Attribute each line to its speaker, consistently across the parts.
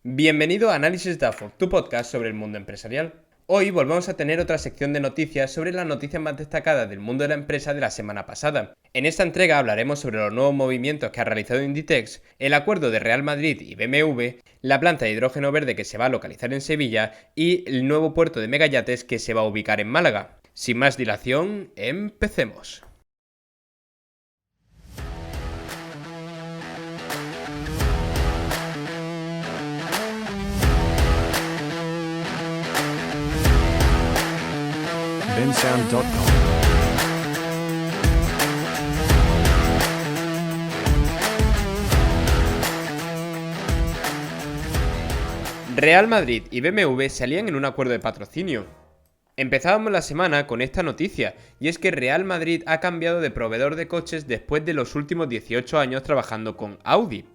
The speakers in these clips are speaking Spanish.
Speaker 1: Bienvenido a Análisis DAFO, tu podcast sobre el mundo empresarial. Hoy volvemos a tener otra sección de noticias sobre las noticias más destacadas del mundo de la empresa de la semana pasada. En esta entrega hablaremos sobre los nuevos movimientos que ha realizado Inditex, el acuerdo de Real Madrid y BMW, la planta de hidrógeno verde que se va a localizar en Sevilla y el nuevo puerto de megayates que se va a ubicar en Málaga. Sin más dilación, empecemos.
Speaker 2: bensound.com.
Speaker 1: Real Madrid y BMW se alían en un acuerdo de patrocinio. Empezábamos la semana con esta noticia, y es que Real Madrid ha cambiado de proveedor de coches después de los últimos 18 años trabajando con Audi.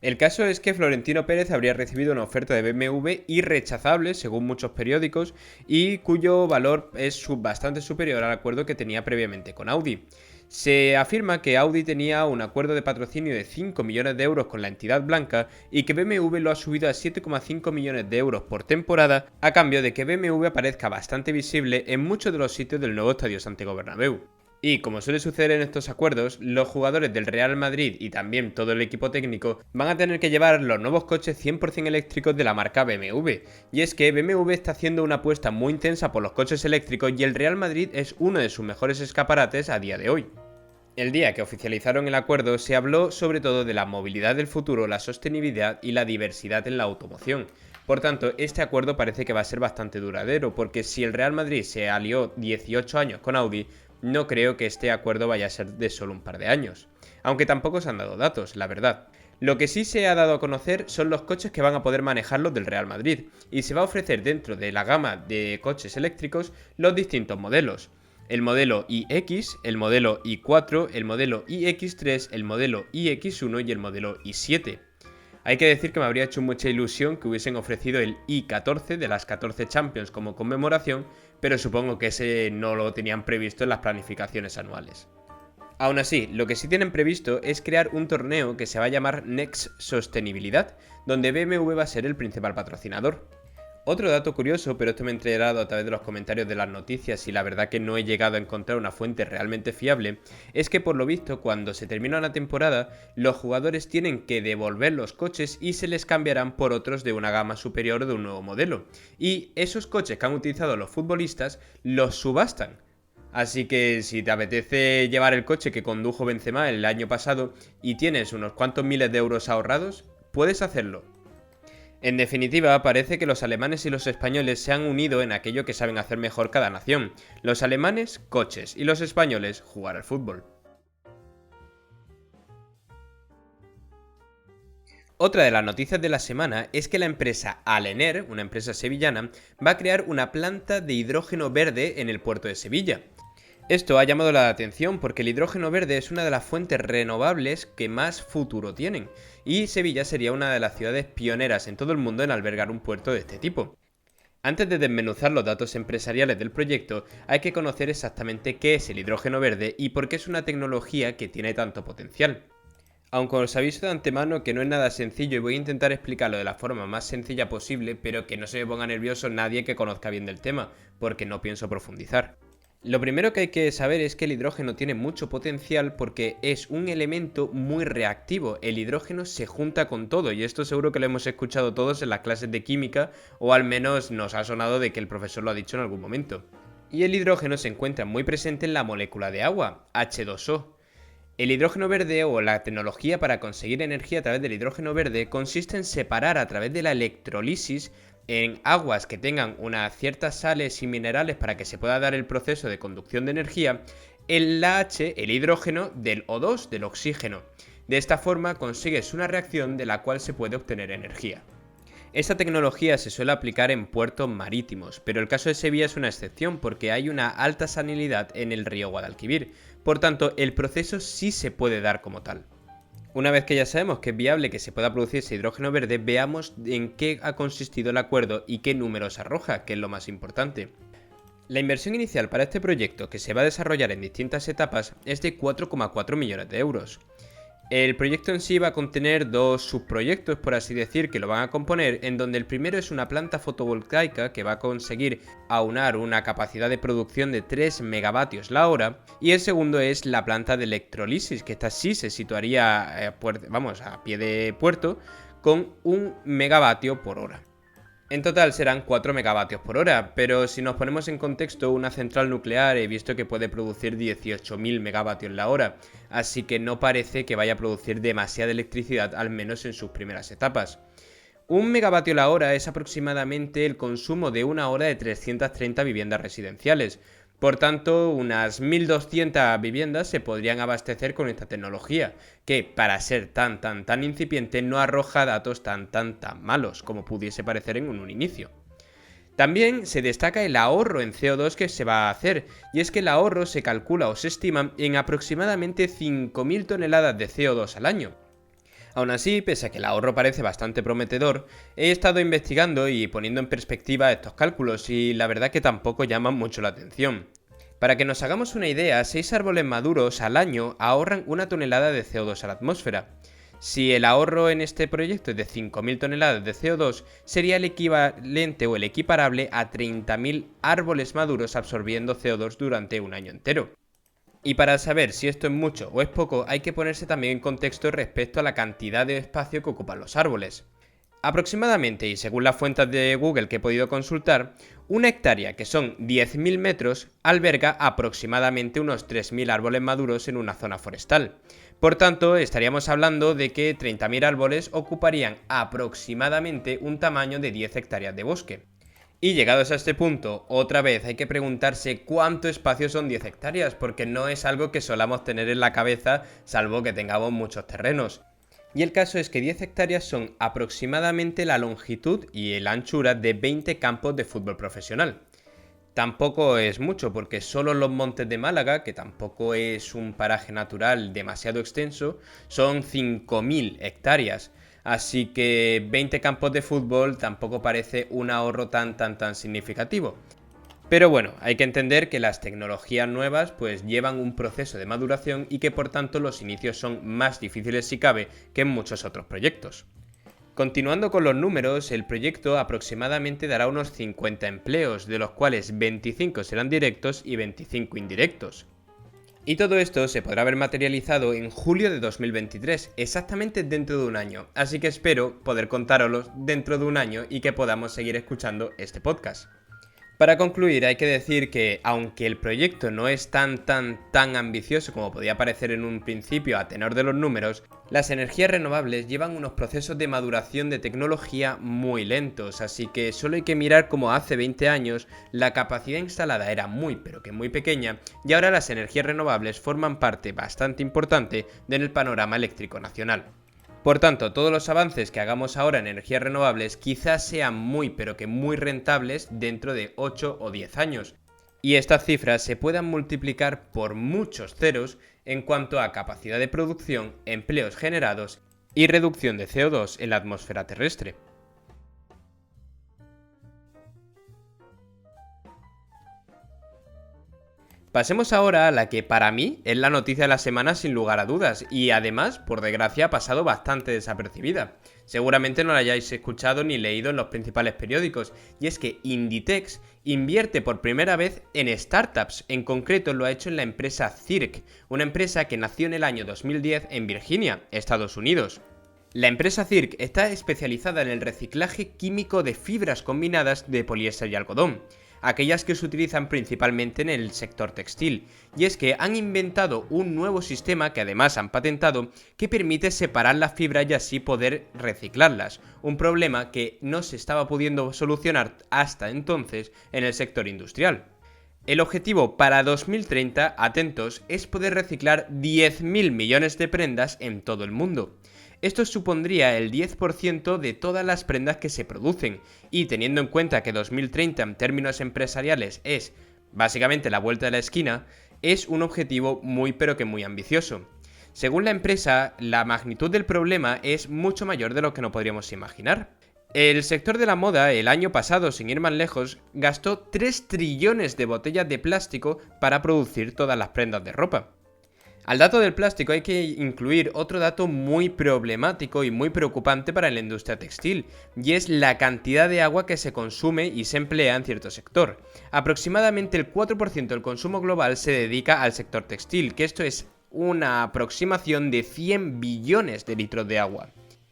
Speaker 1: El caso es que Florentino Pérez habría recibido una oferta de BMW irrechazable, según muchos periódicos, y cuyo valor es bastante superior al acuerdo que tenía previamente con Audi. Se afirma que Audi tenía un acuerdo de patrocinio de 5 millones de euros con la entidad blanca y que BMW lo ha subido a 7,5 millones de euros por temporada a cambio de que BMW aparezca bastante visible en muchos de los sitios del nuevo Estadio Santiago Bernabéu. Y como suele suceder en estos acuerdos, los jugadores del Real Madrid y también todo el equipo técnico van a tener que llevar los nuevos coches 100% eléctricos de la marca BMW. Y es que BMW está haciendo una apuesta muy intensa por los coches eléctricos y el Real Madrid es uno de sus mejores escaparates a día de hoy. El día que oficializaron el acuerdo se habló sobre todo de la movilidad del futuro, la sostenibilidad y la diversidad en la automoción. Por tanto, este acuerdo parece que va a ser bastante duradero, porque si el Real Madrid se alió 18 años con Audi, no creo que este acuerdo vaya a ser de solo un par de años. Aunque tampoco se han dado datos, la verdad. Lo que sí se ha dado a conocer son los coches que van a poder manejar los del Real Madrid, y se va a ofrecer dentro de la gama de coches eléctricos los distintos modelos. El modelo iX, el modelo i4, el modelo iX3, el modelo iX1 y el modelo i7. Hay que decir que me habría hecho mucha ilusión que hubiesen ofrecido el i14 de las 14 Champions como conmemoración, pero supongo que ese no lo tenían previsto en las planificaciones anuales. Aún así, lo que sí tienen previsto es crear un torneo que se va a llamar Next Sostenibilidad, donde BMW va a ser el principal patrocinador. Otro dato curioso, pero esto me he enterado a través de los comentarios de las noticias y la verdad que no he llegado a encontrar una fuente realmente fiable, es que por lo visto cuando se termina una temporada, los jugadores tienen que devolver los coches y se les cambiarán por otros de una gama superior de un nuevo modelo. Y esos coches que han utilizado los futbolistas los subastan. Así que si te apetece llevar el coche que condujo Benzema el año pasado y tienes unos cuantos miles de euros ahorrados, puedes hacerlo. En definitiva, parece que los alemanes y los españoles se han unido en aquello que saben hacer mejor cada nación. Los alemanes, coches, y los españoles, jugar al fútbol. Otra de las noticias de la semana es que la empresa Alener, una empresa sevillana, va a crear una planta de hidrógeno verde en el puerto de Sevilla. Esto ha llamado la atención porque el hidrógeno verde es una de las fuentes renovables que más futuro tienen, y Sevilla sería una de las ciudades pioneras en todo el mundo en albergar un puerto de este tipo. Antes de desmenuzar los datos empresariales del proyecto, hay que conocer exactamente qué es el hidrógeno verde y por qué es una tecnología que tiene tanto potencial. Aunque os aviso de antemano que no es nada sencillo y voy a intentar explicarlo de la forma más sencilla posible, pero que no se me ponga nervioso nadie que conozca bien del tema, porque no pienso profundizar. Lo primero que hay que saber es que el hidrógeno tiene mucho potencial porque es un elemento muy reactivo. El hidrógeno se junta con todo y esto seguro que lo hemos escuchado todos en las clases de química o al menos nos ha sonado de que el profesor lo ha dicho en algún momento. Y el hidrógeno se encuentra muy presente en la molécula de agua, H2O. El hidrógeno verde o la tecnología para conseguir energía a través del hidrógeno verde consiste en separar a través de la electrolisis en aguas que tengan unas ciertas sales y minerales para que se pueda dar el proceso de conducción de energía, el H, el hidrógeno, del O2, del oxígeno. De esta forma consigues una reacción de la cual se puede obtener energía. Esta tecnología se suele aplicar en puertos marítimos, pero el caso de Sevilla es una excepción porque hay una alta salinidad en el río Guadalquivir, por tanto el proceso sí se puede dar como tal. Una vez que ya sabemos que es viable que se pueda producir ese hidrógeno verde, veamos en qué ha consistido el acuerdo y qué números arroja, que es lo más importante. La inversión inicial para este proyecto, que se va a desarrollar en distintas etapas, es de 4,4 millones de euros. El proyecto en sí va a contener dos subproyectos, por así decir, que lo van a componer, en donde el primero es una planta fotovoltaica que va a conseguir aunar una capacidad de producción de 3 megavatios la hora, y el segundo es la planta de electrolisis, que esta sí se situaría a pie de puerto, con 1 megavatio por hora. En total serán 4 megavatios por hora, pero si nos ponemos en contexto, una central nuclear he visto que puede producir 18.000 megavatios la hora, así que no parece que vaya a producir demasiada electricidad, al menos en sus primeras etapas. 1 megavatio la hora es aproximadamente el consumo de una hora de 330 viviendas residenciales. Por tanto, unas 1.200 viviendas se podrían abastecer con esta tecnología, que para ser tan incipiente no arroja datos tan malos como pudiese parecer en un inicio. También se destaca el ahorro en CO2 que se va a hacer, y es que el ahorro se calcula o se estima en aproximadamente 5.000 toneladas de CO2 al año. Aún así, pese a que el ahorro parece bastante prometedor, he estado investigando y poniendo en perspectiva estos cálculos y la verdad que tampoco llaman mucho la atención. Para que nos hagamos una idea, 6 árboles maduros al año ahorran 1 tonelada de CO2 a la atmósfera. Si el ahorro en este proyecto es de 5.000 toneladas de CO2, sería el equivalente o el equiparable a 30.000 árboles maduros absorbiendo CO2 durante un año entero. Y para saber si esto es mucho o es poco, hay que ponerse también en contexto respecto a la cantidad de espacio que ocupan los árboles. Aproximadamente, y según las fuentes de Google que he podido consultar, una hectárea, que son 10.000 metros, alberga aproximadamente unos 3.000 árboles maduros en una zona forestal. Por tanto, estaríamos hablando de que 30.000 árboles ocuparían aproximadamente un tamaño de 10 hectáreas de bosque. Y llegados a este punto, otra vez hay que preguntarse cuánto espacio son 10 hectáreas, porque no es algo que solamos tener en la cabeza, salvo que tengamos muchos terrenos. Y el caso es que 10 hectáreas son aproximadamente la longitud y la anchura de 20 campos de fútbol profesional. Tampoco es mucho, porque solo los Montes de Málaga, que tampoco es un paraje natural demasiado extenso, son 5.000 hectáreas. Así que 20 campos de fútbol tampoco parece un ahorro tan significativo. Pero bueno, hay que entender que las tecnologías nuevas pues llevan un proceso de maduración y que por tanto los inicios son más difíciles si cabe que en muchos otros proyectos. Continuando con los números, el proyecto aproximadamente dará unos 50 empleos, de los cuales 25 serán directos y 25 indirectos. Y todo esto se podrá ver materializado en julio de 2023, exactamente dentro de un año, así que espero poder contároslo dentro de un año y que podamos seguir escuchando este podcast. Para concluir, hay que decir que, aunque el proyecto no es tan ambicioso como podía parecer en un principio a tenor de los números, las energías renovables llevan unos procesos de maduración de tecnología muy lentos, así que solo hay que mirar cómo hace 20 años la capacidad instalada era muy pequeña y ahora las energías renovables forman parte bastante importante del panorama eléctrico nacional. Por tanto, todos los avances que hagamos ahora en energías renovables quizás sean muy rentables dentro de 8 o 10 años. Y estas cifras se puedan multiplicar por muchos ceros en cuanto a capacidad de producción, empleos generados y reducción de CO2 en la atmósfera terrestre. Pasemos ahora a la que para mí es la noticia de la semana sin lugar a dudas y además, por desgracia, ha pasado bastante desapercibida. Seguramente no la hayáis escuchado ni leído en los principales periódicos, y es que Inditex invierte por primera vez en startups, en concreto lo ha hecho en la empresa Circ, una empresa que nació en el año 2010 en Virginia, Estados Unidos. La empresa Circ está especializada en el reciclaje químico de fibras combinadas de poliéster y algodón, aquellas que se utilizan principalmente en el sector textil, y es que han inventado un nuevo sistema que además han patentado que permite separar las fibras y así poder reciclarlas, un problema que no se estaba pudiendo solucionar hasta entonces en el sector industrial. El objetivo para 2030, atentos, es poder reciclar 10.000 millones de prendas en todo el mundo. Esto supondría el 10% de todas las prendas que se producen, y teniendo en cuenta que 2030 en términos empresariales es básicamente la vuelta de la esquina, es un objetivo muy ambicioso. Según la empresa, la magnitud del problema es mucho mayor de lo que no podríamos imaginar. El sector de la moda el año pasado, sin ir más lejos, gastó 3 trillones de botellas de plástico para producir todas las prendas de ropa. Al dato del plástico hay que incluir otro dato muy problemático y muy preocupante para la industria textil, y es la cantidad de agua que se consume y se emplea en cierto sector. Aproximadamente el 4% del consumo global se dedica al sector textil, que esto es una aproximación de 100 billones de litros de agua.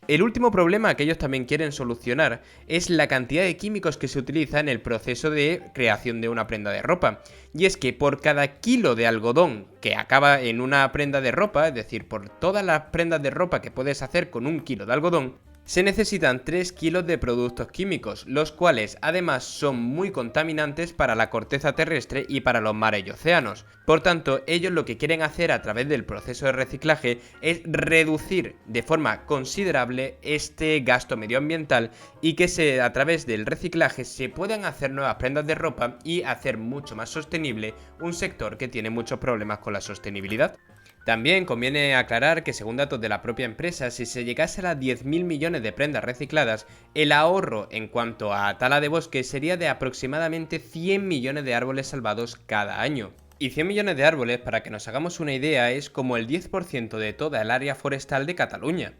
Speaker 1: El último problema que ellos también quieren solucionar es la cantidad de químicos que se utiliza en el proceso de creación de una prenda de ropa. Y es que por cada kilo de algodón que acaba en una prenda de ropa, es decir, por todas las prendas de ropa que puedes hacer con 1 kilo de algodón, se necesitan 3 kilos de productos químicos, los cuales además son muy contaminantes para la corteza terrestre y para los mares y océanos. Por tanto, ellos lo que quieren hacer a través del proceso de reciclaje es reducir de forma considerable este gasto medioambiental y que a través del reciclaje se puedan hacer nuevas prendas de ropa y hacer mucho más sostenible un sector que tiene muchos problemas con la sostenibilidad. También conviene aclarar que según datos de la propia empresa, si se llegase a las 10.000 millones de prendas recicladas, el ahorro en cuanto a tala de bosque sería de aproximadamente 100 millones de árboles salvados cada año. Y 100 millones de árboles, para que nos hagamos una idea, es como el 10% de toda el área forestal de Cataluña.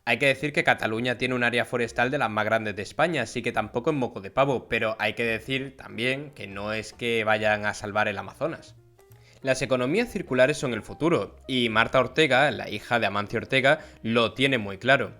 Speaker 1: Hay que decir que Cataluña tiene un área forestal de las más grandes de España, así que tampoco es moco de pavo, pero hay que decir también que no es que vayan a salvar el Amazonas. Las economías circulares son el futuro, y Marta Ortega, la hija de Amancio Ortega, lo tiene muy claro.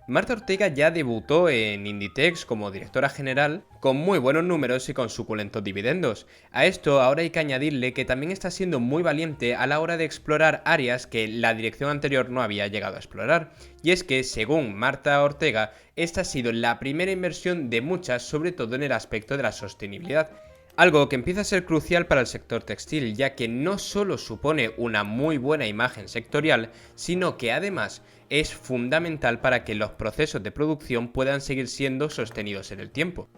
Speaker 1: Marta Ortega ya debutó en Inditex como directora general, con muy buenos números y con suculentos dividendos. A esto ahora hay que añadirle que también está siendo muy valiente a la hora de explorar áreas que la dirección anterior no había llegado a explorar. Y es que, según Marta Ortega, esta ha sido la primera inversión de muchas, sobre todo en el aspecto de la sostenibilidad. Algo que empieza a ser crucial para el sector textil, ya que no solo supone una muy buena imagen sectorial, sino que además es fundamental para que los procesos de producción puedan seguir siendo sostenidos en el tiempo.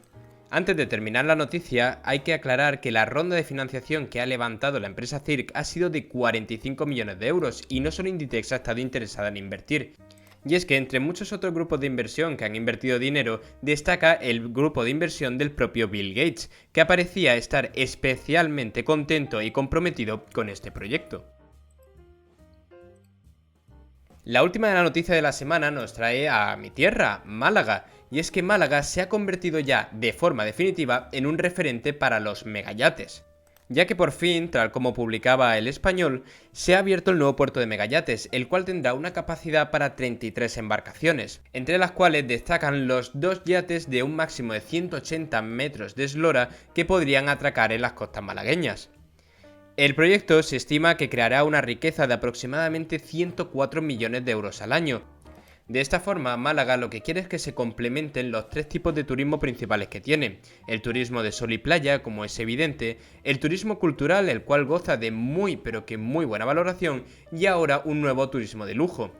Speaker 1: Antes de terminar la noticia, hay que aclarar que la ronda de financiación que ha levantado la empresa Circ ha sido de 45 millones de euros y no solo Inditex ha estado interesada en invertir. Y es que entre muchos otros grupos de inversión que han invertido dinero, destaca el grupo de inversión del propio Bill Gates, que parecía estar especialmente contento y comprometido con este proyecto. La última de la noticia de la semana nos trae a mi tierra, Málaga, y es que Málaga se ha convertido ya de forma definitiva en un referente para los megayates. Ya que por fin, tal como publicaba El Español, se ha abierto el nuevo puerto de Megayates, el cual tendrá una capacidad para 33 embarcaciones, entre las cuales destacan los 2 yates de un máximo de 180 metros de eslora que podrían atracar en las costas malagueñas. El proyecto se estima que creará una riqueza de aproximadamente 104 millones de euros al año. De esta forma, Málaga lo que quiere es que se complementen los 3 tipos de turismo principales que tiene: el turismo de sol y playa, como es evidente, el turismo cultural, el cual goza de muy pero que muy buena valoración, y ahora un nuevo turismo de lujo.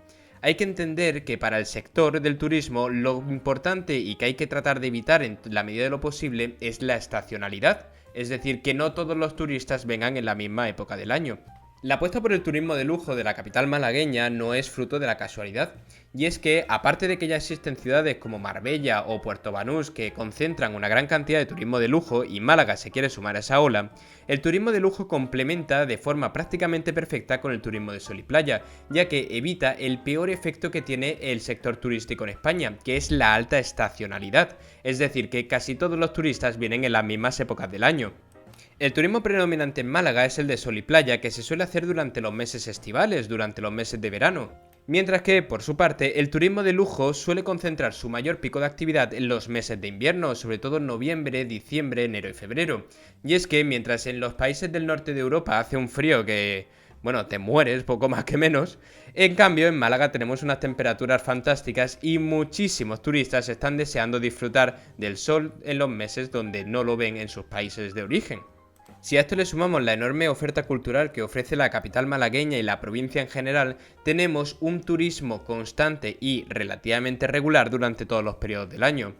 Speaker 1: Hay que entender que para el sector del turismo lo importante y que hay que tratar de evitar en la medida de lo posible es la estacionalidad, es decir, que no todos los turistas vengan en la misma época del año. La apuesta por el turismo de lujo de la capital malagueña no es fruto de la casualidad, y es que, aparte de que ya existen ciudades como Marbella o Puerto Banús que concentran una gran cantidad de turismo de lujo y Málaga se quiere sumar a esa ola, el turismo de lujo complementa de forma prácticamente perfecta con el turismo de sol y playa, ya que evita el peor efecto que tiene el sector turístico en España, que es la alta estacionalidad, es decir, que casi todos los turistas vienen en las mismas épocas del año. El turismo predominante en Málaga es el de sol y playa, que se suele hacer durante los meses estivales, durante los meses de verano. Mientras que, por su parte, el turismo de lujo suele concentrar su mayor pico de actividad en los meses de invierno, sobre todo en noviembre, diciembre, enero y febrero. Y es que mientras en los países del norte de Europa hace un frío que, bueno, te mueres poco más que menos, en cambio en Málaga tenemos unas temperaturas fantásticas y muchísimos turistas están deseando disfrutar del sol en los meses donde no lo ven en sus países de origen. Si a esto le sumamos la enorme oferta cultural que ofrece la capital malagueña y la provincia en general, tenemos un turismo constante y relativamente regular durante todos los periodos del año.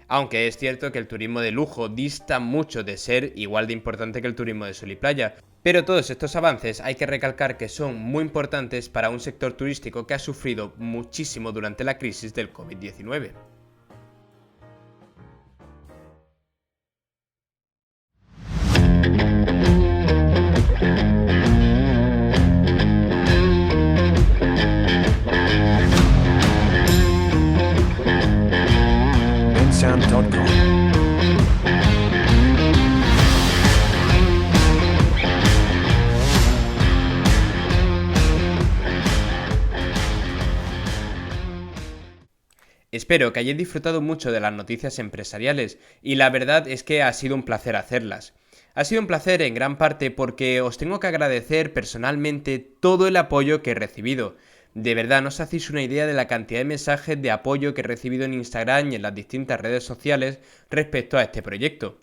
Speaker 1: Aunque es cierto que el turismo de lujo dista mucho de ser igual de importante que el turismo de sol y playa, pero todos estos avances hay que recalcar que son muy importantes para un sector turístico que ha sufrido muchísimo durante la crisis del COVID-19.
Speaker 2: SoundCloud.com.
Speaker 1: Espero que hayáis disfrutado mucho de las noticias empresariales y la verdad es que ha sido un placer hacerlas. Ha sido un placer en gran parte porque os tengo que agradecer personalmente todo el apoyo que he recibido. De verdad, no os hacéis una idea de la cantidad de mensajes de apoyo que he recibido en Instagram y en las distintas redes sociales respecto a este proyecto.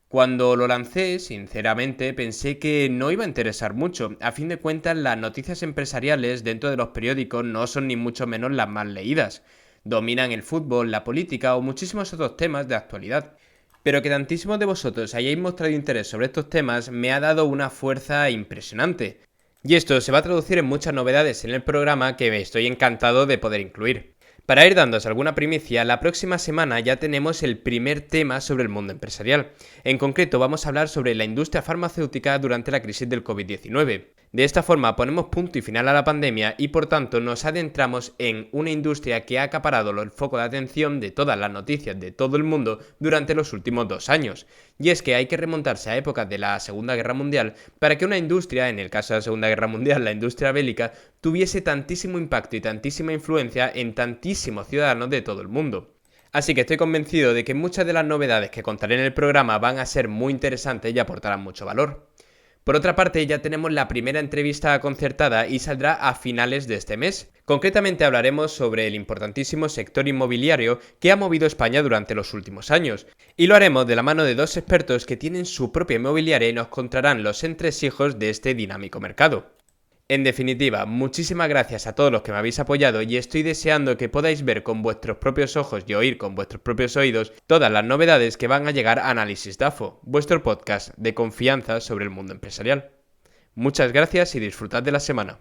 Speaker 1: Cuando lo lancé, sinceramente, pensé que no iba a interesar mucho. A fin de cuentas, las noticias empresariales dentro de los periódicos no son ni mucho menos las más leídas. Dominan el fútbol, la política o muchísimos otros temas de actualidad. Pero que tantísimos de vosotros hayáis mostrado interés sobre estos temas me ha dado una fuerza impresionante. Y esto se va a traducir en muchas novedades en el programa que estoy encantado de poder incluir. Para ir dándos alguna primicia, la próxima semana ya tenemos el primer tema sobre el mundo empresarial. En concreto vamos a hablar sobre la industria farmacéutica durante la crisis del COVID-19. De esta forma ponemos punto y final a la pandemia y por tanto nos adentramos en una industria que ha acaparado el foco de atención de todas las noticias de todo el mundo durante los últimos 2 años. Y es que hay que remontarse a épocas de la Segunda Guerra Mundial para que una industria, en el caso de la Segunda Guerra Mundial, la industria bélica, tuviese tantísimo impacto y tantísima influencia en tantísimos ciudadanos de todo el mundo. Así que estoy convencido de que muchas de las novedades que contaré en el programa van a ser muy interesantes y aportarán mucho valor. Por otra parte, ya tenemos la primera entrevista concertada y saldrá a finales de este mes. Concretamente hablaremos sobre el importantísimo sector inmobiliario que ha movido España durante los últimos años. Y lo haremos de la mano de 2 expertos que tienen su propia inmobiliaria y nos contarán los entresijos de este dinámico mercado. En definitiva, muchísimas gracias a todos los que me habéis apoyado y estoy deseando que podáis ver con vuestros propios ojos y oír con vuestros propios oídos todas las novedades que van a llegar a Análisis DAFO, vuestro podcast de confianza sobre el mundo empresarial. Muchas gracias y disfrutad de la semana.